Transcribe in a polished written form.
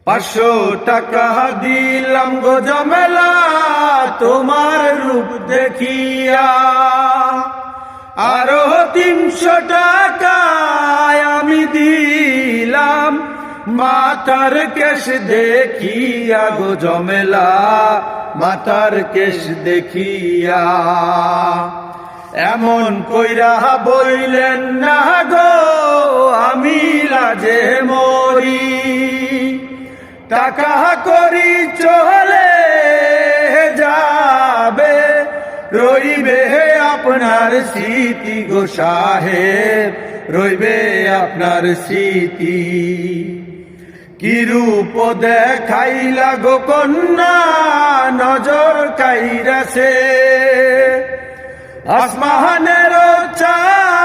500 টাকা দিলাম গো জমেলা তোমার রূপ দেখিয়া, আরো 300 টাকা আমি দিলাম মাথার কেশ দেখিয়া গো জমেলা, মাথার কেশ দেখিয়া। এমন কইরা বইলেন না গো আমি লাজে মরি, টাকা করি চলে যাবে রইবে আপনার স্মৃতি গো সাহেব, রইবে আপনার স্মৃতি। কি রূপ দেখাইলা গো কন্যা নজর কাইরাছে, আসমানের চাঁদ